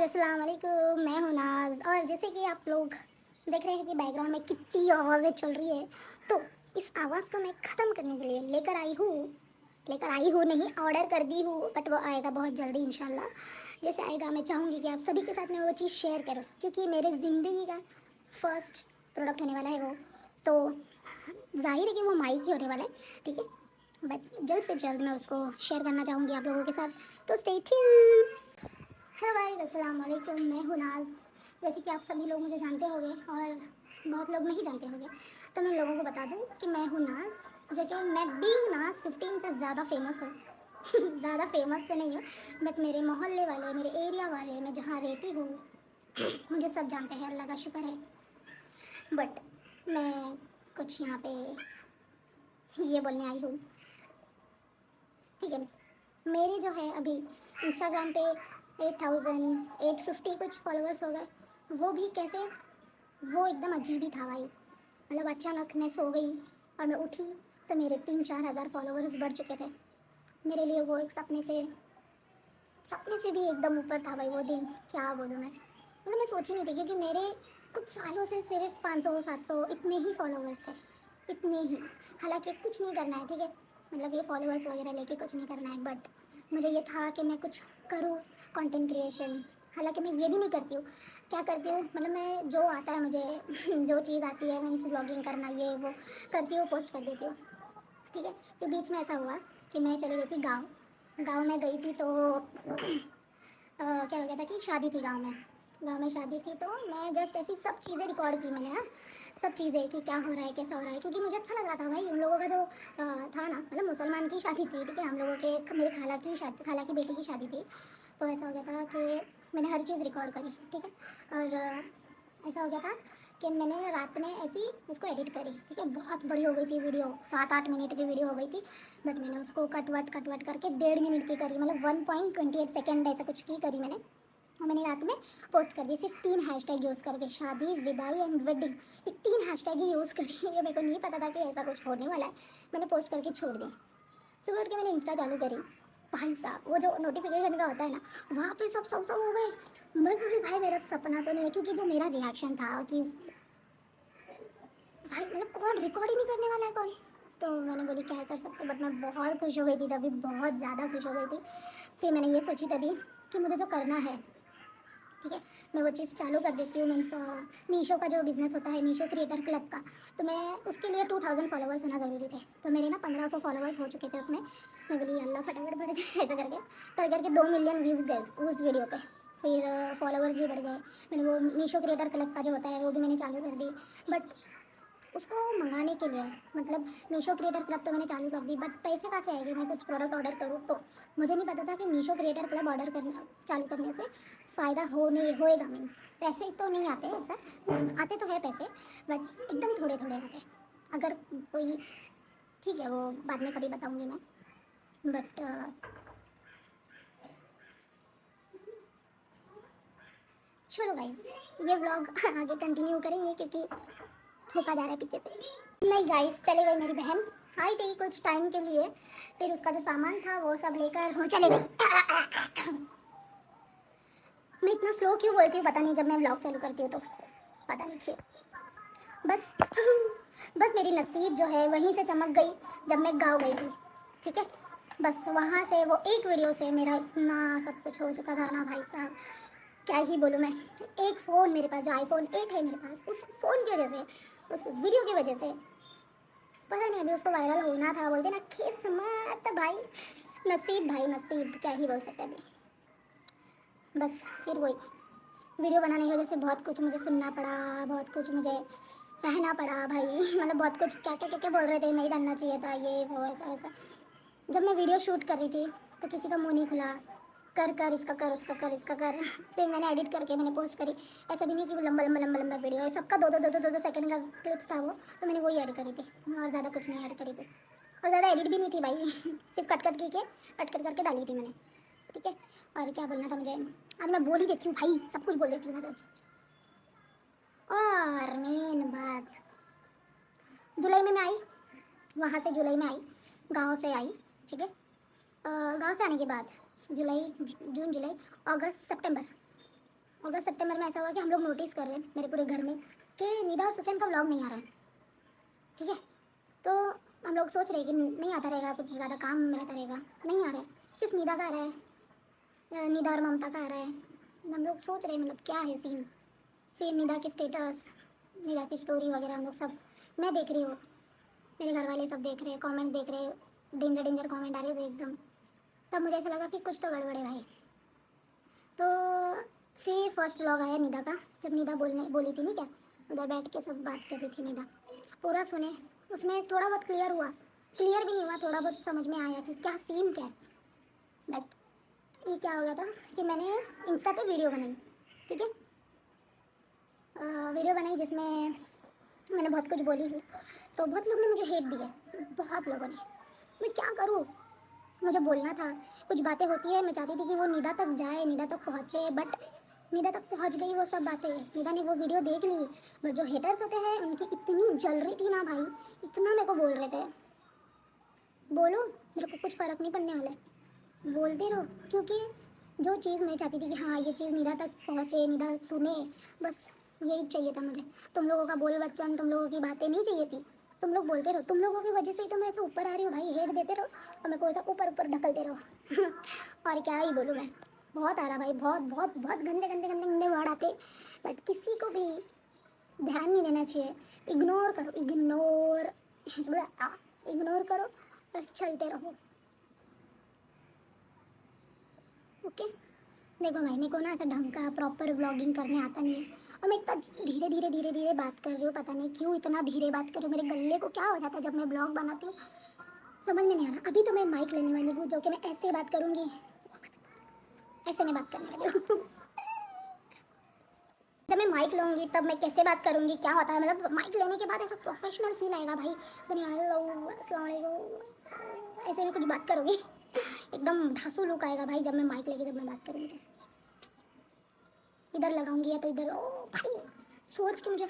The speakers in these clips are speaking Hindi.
अस्सलाम वालेकुम। मैं हूँ नाज और जैसे कि आप लोग देख रहे हैं कि बैकग्राउंड में कितनी आवाज़ें चल रही है, तो इस आवाज़ को मैं ख़त्म करने के लिए लेकर आई हूँ नहीं, ऑर्डर कर दी हूँ, बट वो आएगा बहुत जल्दी इंशाल्लाह। जैसे आएगा मैं चाहूँगी कि आप सभी के साथ में वो चीज़ शेयर करूँ, क्योंकि मेरे ज़िंदगी का फर्स्ट प्रोडक्ट होने वाला है वो। तो जाहिर है कि वो माइक ही होने वाला है, ठीक है, बट जल्द से जल्द मैं उसको शेयर करना चाहूँगी आप लोगों के साथ। तो स्टे ट्यून्ड। हेलो गाइस, अस्सलाम वालेकुम। मैं हूँ नाज। जैसे कि आप सभी लोग मुझे जानते होंगे और बहुत लोग नहीं जानते होंगे, तो मैं लोगों को बता दूँ कि मैं हूँ नाज, जो कि मैं बीइंग नाज 15 से ज़्यादा फेमस हूँ। ज़्यादा फेमस तो नहीं हूँ, बट मेरे मोहल्ले वाले, मेरे एरिया वाले, मैं जहाँ रहती हूँ, मुझे सब जानते हैं, अल्लाह का शुक्र है। बट मैं कुछ यहाँ पे ये बोलने आई हूँ, ठीक है। मेरे जो है अभी इंस्टाग्राम पे 8850 कुछ फॉलोअर्स हो गए। वो भी कैसे, वो एकदम अजीब ही था भाई। मतलब अचानक मैं सो गई और मैं उठी तो मेरे 3-4 हज़ार फॉलोअर्स बढ़ चुके थे। मेरे लिए वो एक सपने से भी एकदम ऊपर था भाई वो दिन। क्या बोलूँ मैं, मतलब मैं सोची नहीं थी, क्योंकि मेरे कुछ सालों से सिर्फ 500-700 इतने ही फॉलोअर्स थे, इतने ही। हालांकि कुछ नहीं करना है, ठीक है, मतलब ये फॉलोअर्स वगैरह लेके कुछ नहीं करना है, बट मुझे ये था कि मैं कुछ करूँ, कंटेंट क्रिएशन। हालांकि मैं ये भी नहीं करती हूँ, क्या करती हूँ, मतलब मैं जो आता है मुझे जो चीज़ आती है, मीन्स ब्लॉगिंग करना, ये वो करती हूँ, पोस्ट कर देती हूँ, ठीक है। फिर बीच में ऐसा हुआ कि मैं चली गई थी गाँव। गाँव में गई थी तो क्या हो गया था कि शादी थी गांव में शादी थी, तो मैं जस्ट ऐसी सब चीज़ें रिकॉर्ड की मैंने, हाँ, सब चीज़ें कि क्या हो रहा है, कैसा हो रहा है, क्योंकि मुझे अच्छा लग रहा था भाई। उन लोगों का जो था ना, मतलब मुसलमान की शादी थी, ठीक है, हम लोगों के मेरी खाला की बेटी की शादी थी। तो ऐसा हो गया था कि मैंने हर चीज़ रिकॉर्ड करी, ठीक है। और ऐसा हो गया था कि मैंने रात में ऐसी उसको एडिट करी, ठीक है। बहुत बड़ी हो गई थी वीडियो, 7-8 मिनट की वीडियो हो गई थी, बट मैंने उसको कट वट करके 1.5 मिनट की करी, मतलब 1.28 सेकेंड ऐसा कुछ की करी मैंने। और मैंने रात में पोस्ट कर दी, सिर्फ 3 हैशटैग यूज़ करके, शादी, विदाई एंड वेडिंग। ये 3 हैशटैग ही यूज़ करी। ये मेरे को नहीं पता था कि ऐसा कुछ होने वाला है। मैंने पोस्ट करके छोड़ दी। सुबह उठ के मैंने इंस्टा चालू करी, भाई साहब वो जो नोटिफिकेशन का होता है ना, वहाँ पे सब हो गए। मैं बोली भाई मेरा सपना तो नहीं है, क्योंकि जो मेरा रिएक्शन था कि भाई मतलब कौन रिकॉर्ड ही नहीं करने वाला है कौन। तो मैंने बोली क्या कर सकते, बट मैं बहुत खुश हो गई थी तभी, बहुत ज़्यादा खुश हो गई थी। फिर मैंने ये सोची तभी कि मुझे जो करना है, ठीक है, मैं वो चीज़ चालू कर देती हूँ। मीन्स मीशो का जो बिज़नेस होता है, मीशो क्रिएटर क्लब का, तो मैं उसके लिए 2000 फॉलोअर्स होना ज़रूरी थे। तो मेरे ना 1500 फॉलोअर्स हो चुके थे उसमें। मैं बोली अल्लाह फटाफट बढ़ जाए, ऐसा करके करके 2 मिलियन व्यूज़ गए उस वीडियो पे। फिर फॉलोअर्स भी बढ़ गए। मैंने वो मीशो क्रिएटर क्लब का जो होता है वो भी मैंने चालू कर दी, बट उसको मंगाने के लिए, मतलब मीशो क्रिएटर क्लब तो मैंने चालू कर दी, बट पैसे कहाँ से आएंगे, मैं कुछ प्रोडक्ट ऑर्डर करूँ तो। मुझे नहीं पता था कि मीशो क्रिएटर क्लब ऑर्डर करना चालू करने से फ़ायदा होएगा, मीन्स पैसे तो नहीं आते, ऐसा आते तो है पैसे, बट एकदम थोड़े थोड़े आते। अगर कोई, ठीक है, वो बाद में कभी बताऊँगी मैं, बट छोड़ो गाइस, ये व्लॉग आगे कंटिन्यू करेंगे क्योंकि होता जा रहा है पीछे से। नहीं गाइस, चले गई मेरी बहन, आई थी कुछ टाइम के लिए, फिर उसका जो सामान था वो सब लेकर वो चले गई। मैं इतना स्लो क्यों बोलती हूँ पता नहीं, जब मैं व्लॉग चालू करती हूँ तो पता नहीं क्यों। बस बस मेरी नसीब जो है वहीं से चमक गई जब मैं गाँव गई थी, ठीक है। बस वहाँ से वो एक वीडियो से मेरा इतना सब कुछ हो चुका था ना भाई साहब, क्या ही बोलूँ मैं। एक फ़ोन मेरे पास, जो आईफोन 8 है मेरे पास, उस फ़ोन की वजह से, उस वीडियो की वजह से, पता नहीं, अभी उसको वायरल होना था, बोलते ना किस्मत भाई, नसीब भाई नसीब, क्या ही बोल सकते हैं अभी। बस फिर वही वीडियो बनाने की वजह से बहुत कुछ मुझे सुनना पड़ा, बहुत कुछ मुझे सहना पड़ा भाई। मतलब बहुत कुछ, क्या क्या बोल रहे थे, नहीं बनना चाहिए था, ये वो ऐसा वैसा। जब मैं वीडियो शूट कर रही थी तो किसी का मुंह नहीं खुला, कर कर इसका कर, उसका कर, इसका कर। सिर्फ मैंने एडिट करके मैंने पोस्ट करी। ऐसा भी नहीं कि वो लंबा लंबा लंबा लंबा वीडियो है, सबका दो दो सेकंड का क्लिप्स था वो, तो मैंने वही ऐड करी थी, और ज़्यादा कुछ नहीं ऐड करी थी, और ज़्यादा एडिट भी नहीं थी भाई। सिर्फ कट कट करके डाली थी मैंने, ठीक है। और क्या बोलना था मुझे, आज मैं बोल ही देती हूँ भाई, सब कुछ बोल देती हूँ मैं तो आज। और मेन बात, जुलाई में मैं आई, वहाँ से जुलाई में आई, गांव से आई, ठीक है। गांव से आने के बाद जुलाई, जून, जुलाई, अगस्त, सितंबर, अगस्त सितंबर में ऐसा हुआ कि हम लोग नोटिस कर रहे हैं मेरे पूरे घर में कि निदा और सुफियान का व्लॉग नहीं आ रहा है, ठीक है। तो हम लोग सोच रहे हैं कि नहीं आता रहेगा, कुछ ज़्यादा काम रहता रहेगा, नहीं आ रहा है, सिर्फ निदा का आ रहा है, निदा और ममता का आ रहा है। हम लोग सोच रहे हैं मतलब क्या है सीन। फिर निदा के स्टेटस, निदा की स्टोरी वगैरह हम लोग सब, मैं देख रही हूँ, मेरे घर वाले सब देख रहे हैं, कमेंट देख रहे हैं, डेंजर डेंजर कमेंट आ रहे थे एकदम। तब मुझे ऐसा लगा कि कुछ तो गड़बड़ है भाई। तो फिर फर्स्ट व्लॉग आया निदा का, जब निदा बोली थी नहीं क्या, उधर बैठ के सब बात कर रही थी निदा, पूरा सुने। उसमें थोड़ा बहुत क्लियर हुआ, क्लियर भी नहीं हुआ, थोड़ा बहुत समझ में आया कि क्या सीन क्या है। बट ये क्या हो गया था कि मैंने इंस्टा पे वीडियो बनाई, ठीक है, वीडियो बनाई जिसमें मैंने बहुत कुछ बोली हूँ। तो बहुत लोग ने मुझे हेट दिए, बहुत लोगों ने। मैं क्या करूँ, मुझे बोलना था, कुछ बातें होती है, मैं चाहती थी कि वो निदा तक जाए, निदा तक पहुँचे, बट निदा तक पहुँच गई वो सब बातें, निदा ने वो वीडियो देख ली। बट जो हेटर्स होते हैं उनकी इतनी जल रही थी ना भाई, इतना मेरे को बोल रहे थे। बोलो, मेरे को कुछ फ़र्क नहीं पड़ने वाला है, बोलते रहो, क्योंकि जो चीज़ मैं चाहती थी कि हाँ ये चीज़ निदा तक पहुँचे, निदा सुने, बस यही चाहिए था मुझे। तुम लोगों का बोल बच्चन, तुम लोगों की बातें नहीं चाहिए थी, तुम लोग बोलते रहो, तुम लोगों की वजह से ही तो मैं ऐसे ऊपर आ रही हूँ भाई, हेट देते रहो और मेरे को ऐसा ऊपर ऊपर ढकलते रहो। और क्या ही बोलूँ मैं, बहुत आ रहा भाई, बहुत बहुत बहुत गंदे गंदे गंदे गंदे वर्ड आते, बट किसी को भी ध्यान नहीं देना चाहिए, इग्नोर करो, इग्नोर इग्नोर करो और चलते रहो, ओके। देखो भाई, मेरे को ना ऐसा ढंग का प्रॉपर व्लॉगिंग करने आता नहीं है, और मैं इतना धीरे धीरे धीरे धीरे बात कर रही हूँ, पता नहीं क्यों इतना धीरे बात कर रही हूँ, मेरे गले को क्या हो जाता है जब मैं ब्लॉग बनाती हूँ, समझ में नहीं आ रहा। अभी तो मैं माइक लेने वाली हूँ, जो कि मैं ऐसे बात करूँगी, ऐसे मैं बात करने वाली हूँ। जब मैं माइक लूँगी तब मैं कैसे बात करूँगी, क्या होता है, मतलब माइक लेने के बाद ऐसा प्रोफेशनल फील आएगा भाई, हेलो अस्सलाम वालेकुम, ऐसे में कुछ बात करूँगी। एकदम धांसू लुक आएगा भाई जब मैं माइक लेके जब मैं बात करूँगी, तो इधर लगाऊंगी या तो इधर, ओ भाई सोच के मुझे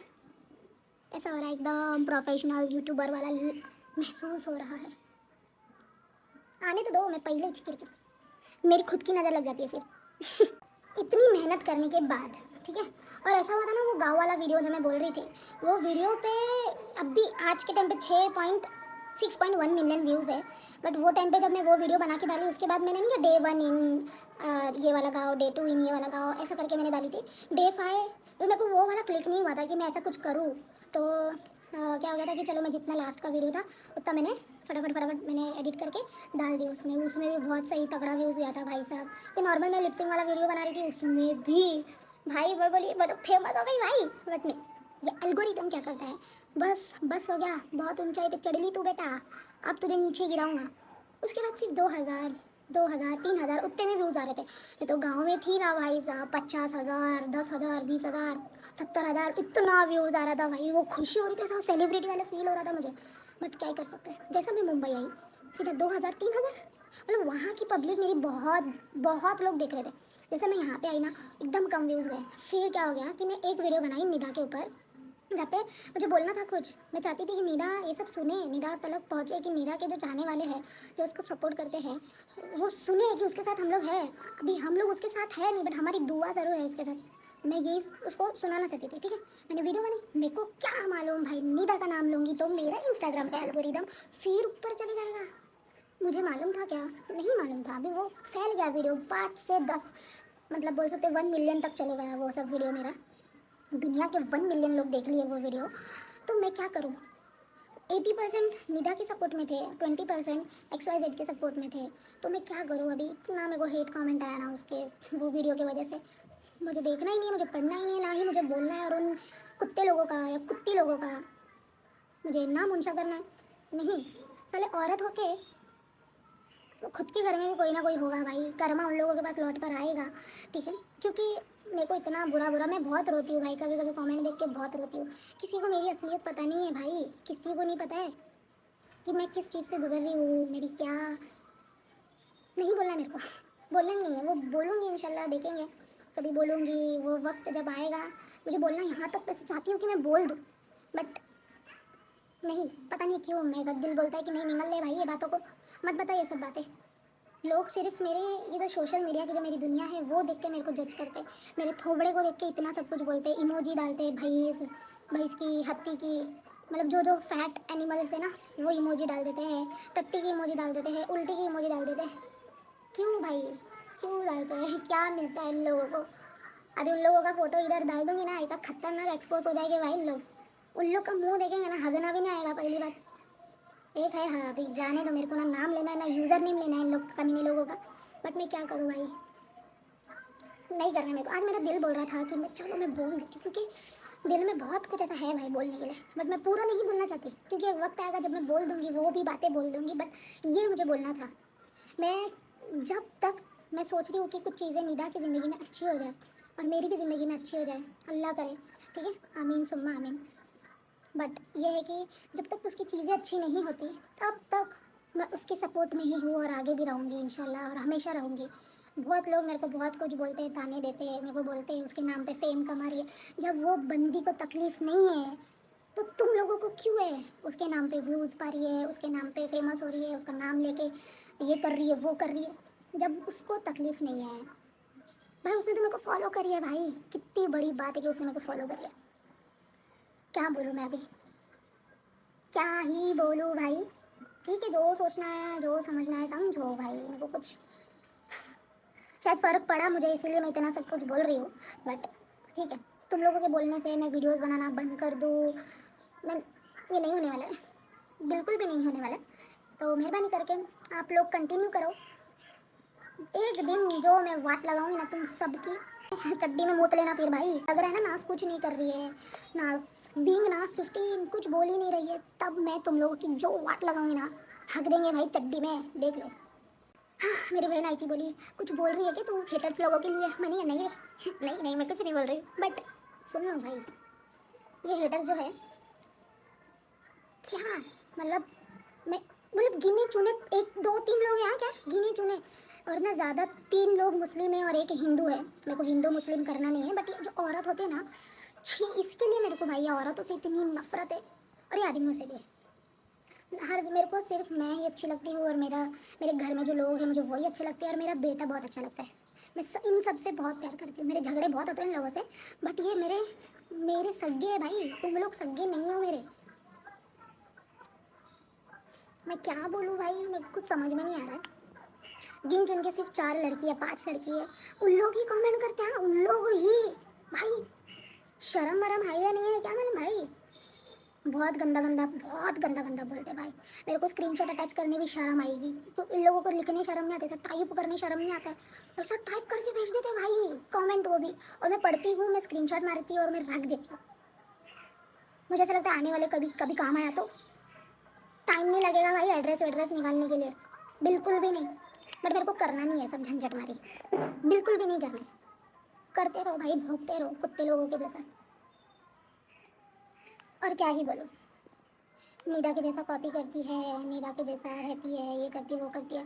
ऐसा हो रहा है, एकदम प्रोफेशनल यूट्यूबर वाला महसूस हो रहा है। आने तो दो, मैं पहले ही चिकिर मेरी खुद की नज़र लग जाती है फिर। इतनी मेहनत करने के बाद, ठीक है, और ऐसा हुआ था ना वो गाँव वाला वीडियो जो मैं बोल रही थी, वो वीडियो पे अभी आज के टाइम पे 6.1 मिलियन व्यूज़ है। बट वो टाइम पे जब मैं वो वीडियो बना के डाली, उसके बाद मैंने नहीं डे 1 इन ये वाला गाँव, डे 2 इन ये वाला गाँव, ऐसा करके मैंने डाली थी। डे 5 तो मेरे को वो वाला क्लिक नहीं हुआ था कि मैं ऐसा कुछ करूँ। तो क्या हो गया था कि चलो मैं जितना लास्ट का वीडियो था उतना मैंने फटाफट फटाफट मैंने एडिट करके डाल दी उसमें, उसमें भी बहुत सही तगड़ा व्यूज़ गया था भाई साहब। फिर नॉर्मल मैं लिपसिंग वाला वीडियो बना रही थी, उसमें भी भाई मैं बोली वो तो फेमस हो गई भाई। बट नहीं, ये एल्गोरिदम क्या करता है, बस बस हो गया, बहुत ऊंचाई पे चढ़ ली तू बेटा, अब तुझे नीचे गिराऊंगा। उसके बाद सिर्फ 2,000 3,000 उतने में व्यूज़ आ रहे थे। ये तो गाँव में थी ना भाई साहब, 50,000 10,000 20,000 70,000 इतना व्यूज़ आ रहा था भाई, वो खुशी हो रही थी, ऐसा सेलिब्रिटी वाला फील हो रहा था मुझे। बट क्या ही कर सकते हैं, जैसा मैं मुंबई आई सीधा 2,000 3,000, मतलब वहाँ की पब्लिक मेरी बहुत बहुत लोग देख रहे थे। जैसे मैं यहाँ पे आई ना, एकदम कम व्यूज़ गए। फिर क्या हो गया कि मैं एक वीडियो बनाई निदा के ऊपर, जहाँ पे मुझे बोलना था कुछ, मैं चाहती थी कि निदा ये सब सुने, निदा तलक पहुँचे, कि निदा के जो चाहने वाले हैं, जो उसको सपोर्ट करते हैं, वो सुने कि उसके साथ हम लोग हैं। अभी हम लोग उसके साथ है नहीं, बट हमारी दुआ ज़रूर है उसके साथ। मैं यही उसको सुनाना चाहती थी, ठीक है। मैंने वीडियो बनाई, मेरे को क्या मालूम भाई, निदा का नाम लूँगी तो मेरा इंस्टाग्राम का एल्गोरिदम फिर ऊपर चले जाएगा। मुझे मालूम था क्या, नहीं मालूम था। अभी वो फैल गया वीडियो, 5 से 10, मतलब बोल सकते 1 मिलियन तक चले गया वो सब वीडियो मेरा, दुनिया के 1 मिलियन लोग देख लिए वो वीडियो। तो मैं क्या करूँ, 80% निदा के सपोर्ट में थे, 20% XYZ के सपोर्ट में थे। तो मैं क्या करूँ, अभी इतना मेरे को हेट कमेंट आया ना उसके वो वीडियो की वजह से। मुझे देखना ही नहीं है, मुझे पढ़ना ही नहीं है, ना ही मुझे बोलना है, और उन कुत्ते लोगों का या कुत्ती लोगों का मुझे नाम ऊंचा करना है, नहीं। साले औरत होके खुद के घर में भी कोई ना कोई होगा भाई, कर्मा उन लोगों के पास लौट कर आएगा, ठीक है। क्योंकि मेरे को इतना बुरा बुरा, मैं बहुत रोती हूँ भाई, कभी कभी कमेंट देख के बहुत रोती हूँ। किसी को मेरी असलियत पता नहीं है भाई, किसी को नहीं पता है कि मैं किस चीज़ से गुजर रही हूँ, मेरी क्या, नहीं बोलना मेरे को। बोलना ही नहीं है, वो बोलूँगी इंशाल्लाह, देखेंगे कभी बोलूँगी, वो वक्त जब आएगा। मुझे बोलना यहाँ तक तो चाहती हूँ कि मैं बोल दूँ, बट नहीं, पता नहीं क्यों मेरा दिल बोलता है कि नहीं, निगल ले भाई ये बातों को, मत बता ये सब बातें। लोग सिर्फ मेरे ये जो सोशल मीडिया की जो मेरी दुनिया है वो देख के मेरे को जज करते, मेरे थोबड़े को देख के इतना सब कुछ बोलते, इमोजी डालते, भैंस की, हाथी की, मतलब जो जो फैट एनिमल्स है ना वो इमोजी डाल देते हैं, टट्टी की इमोजी डाल देते हैं, उल्टी की इमोजी डाल देते हैं। क्यों भाई, क्यों डालते हैं? क्या मिलता है इन लोगों को? अभी उन लोगों का फोटो इधर डाल दूंगी ना, ऐसा खतरनाक एक्सपोज हो जाएंगे भाई लोग। उन लोग का मुंह देखेंगे ना, हगना भी नहीं आएगा पहली बात। एक है, हाँ अभी जाने दो, मेरे को ना नाम लेना है ना यूज़र नेम लेना है इन लोग कमीने लोगों का, बट मैं क्या करूँ भाई, नहीं करना मेरे को। आज मेरा दिल बोल रहा था कि मैं चलो मैं बोल देती, क्योंकि दिल में बहुत कुछ ऐसा है भाई बोलने के लिए, बट मैं पूरा नहीं बोलना चाहती, क्योंकि एक वक्त आएगा जब मैं बोल दूंगी, वो भी बातें बोल दूंगी, बट ये मुझे बोलना था। मैं जब तक मैं सोच रही हूँ कि कुछ चीज़ें निदा की ज़िंदगी में अच्छी हो जाए और मेरी भी ज़िंदगी में अच्छी हो जाए, अल्लाह करे, ठीक है, आमीन सुम्मा आमीन। बट ये है कि जब तक उसकी चीज़ें अच्छी नहीं होती तब तक मैं उसके सपोर्ट में ही हूँ और आगे भी रहूँगी इंशाल्लाह, और हमेशा रहूँगी। बहुत लोग मेरे को बहुत कुछ बोलते हैं, ताने देते हैं, मेरे को बोलते हैं उसके नाम पे फेम कमा रही है। जब वो बंदी को तकलीफ़ नहीं है तो तुम लोगों को क्यों है? उसके नाम पे व्यूज़ पा रही है, उसके नाम पे फेमस हो रही है, उसका नाम लेके ये कर रही है, वो कर रही है। जब उसको तकलीफ़ नहीं है भाई, उसने तो मेरे को फॉलो करी है भाई, कितनी बड़ी बात है कि उसने मेरे को फॉलो करी है। क्या बोलूँ मैं अभी, क्या ही बोलूँ भाई। ठीक है, जो सोचना है जो समझना है समझो भाई, मेरे को कुछ शायद फ़र्क पड़ा मुझे, इसीलिए मैं इतना सब कुछ बोल रही हूँ। बट ठीक है, तुम लोगों के बोलने से मैं वीडियोस बनाना बंद कर दूँ, मैं ये नहीं होने वाला है, बिल्कुल भी नहीं होने वाला है। तो मेहरबानी करके आप लोग कंटिन्यू करो। एक दिन जो मैं वाट लगाऊंगी ना तुम सबकी, चड्डी में मूत लेना फिर भाई। लग रहा है ना नास कुछ नहीं कर रही है, नास बींग नास 15 कुछ बोल ही नहीं रही है, तब मैं तुम लोगों की जो वाट लगाऊंगी ना, हक देंगे भाई चड्डी में, देख लो। हाँ, मेरी बहन आई थी, बोली कुछ बोल रही है कि तू हेटर्स लोगों के लिए? मैंने कहा नहीं नहीं नहीं, मैं कुछ नहीं बोल रही, बट सुन लो भाई, ये हेटर्स जो है क्या मतलब, मैं मतलब गिने चुने एक दो तीन लोग यहाँ, क्या गिने चुने, और ना ज़्यादा 3 लोग मुस्लिम है और एक हिंदू है। मेरे को हिंदू मुस्लिम करना नहीं है, बट ये जो औरत होते हैं ना, छी, इसके लिए मेरे को भाई औरतों से इतनी नफरत है, और ये आदमियों से भी है। हर मेरे को सिर्फ मैं ही अच्छी लगती हूँ, और मेरे घर में जो लोग हैं मुझे वही अच्छे लगते हैं, और मेरा बेटा बहुत अच्छा लगता है। मैं इन सब से बहुत प्यार करती हूँ, मेरे झगड़े बहुत होते हैं इन लोगों से, बट ये मेरे मेरे सगे हैं भाई, तुम लोग सगे नहीं हो मेरे। मैं क्या बोलूँ भाई, मेरे कुछ समझ में नहीं आ रहा है। गिन चुन के सिर्फ 4 लड़की है, 5 लड़की है, उन लोग ही कमेंट करते हैं, उन लोग ही भाई, शर्म वरम है या नहीं है क्या मैंने भाई, बहुत गंदा गंदा, बहुत गंदा गंदा बोलते हैं भाई। मेरे को स्क्रीनशॉट अटैच करने भी शर्म आएगी, तो इन लोगों को लिखने शर्म नहीं आती, ऐसा टाइप करने शर्म नहीं आता है, ऐसा टाइप करके भेज देते हैं भाई कमेंट, वो भी, और मैं पढ़ती हूँ, मैं स्क्रीनशॉट मारती हूँ और मैं रख देती हूँ। मुझे ऐसा लगता है आने वाले कभी कभी काम आया तो टाइम नहीं लगेगा भाई एड्रेस वेड्रेस निकालने के लिए, बिल्कुल भी नहीं। बट मेरे को करना नहीं है सब झंझट मारी, बिल्कुल भी नहीं करना है। करते रहो भाई, भोंकते रहो कुत्ते लोगों के जैसा। और क्या ही बोलो, निदा के जैसा कॉपी करती है, निदा के जैसा रहती है, ये करती है वो करती है,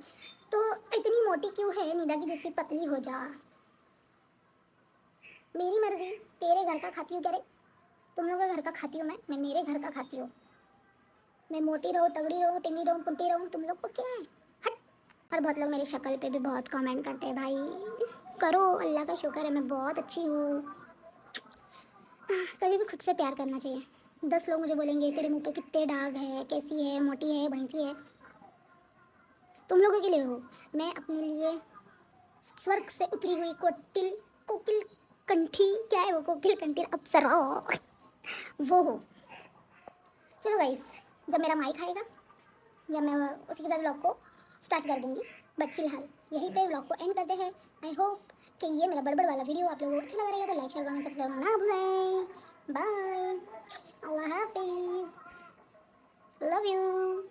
तो इतनी मोटी क्यों है? निदा की जैसी पतली हो जा, मेरी मर्जी। तेरे घर का खाती हूँ क्या रे? तुम लोग का घर का खाती हूँ मैं मेरे घर का खाती हूँ। मैं मोटी रहूँ, तगड़ी रहूँ, टिंगी रहूँ, पुट्टी रहूँ, तुम लोग को क्या है? हट। और बहुत लोग मेरी शक्ल पे भी बहुत कमेंट करते हैं भाई, करो, अल्लाह का शुक्र है मैं बहुत अच्छी हूँ। कभी भी खुद से प्यार करना चाहिए। 10 लोग मुझे बोलेंगे तेरे मुंह पे कितने दाग है, कैसी है, मोटी है, भैंसी है, तुम लोगों के लिए हो, मैं अपने लिए स्वर्ग से उतरी हुई कोकिल, कोकिल कंठी, क्या है वो, कोकिल कंठी अप्सरा, वो हो। चलो गाइस, जब मेरा माइक आएगा जब मैं उसी के साथ व्लॉग को स्टार्ट कर दूंगी, बट फिलहाल यहीं पे व्लॉग को एंड करते हैं। आई होप कि ये मेरा बड़बड़ वाला वीडियो आप लोगों को अच्छा लगा रहेगा, तो लाइक शेयर कमेंट सब्सक्राइब ना भूलें। बाय, अल्लाह हाफिज़, लव यू।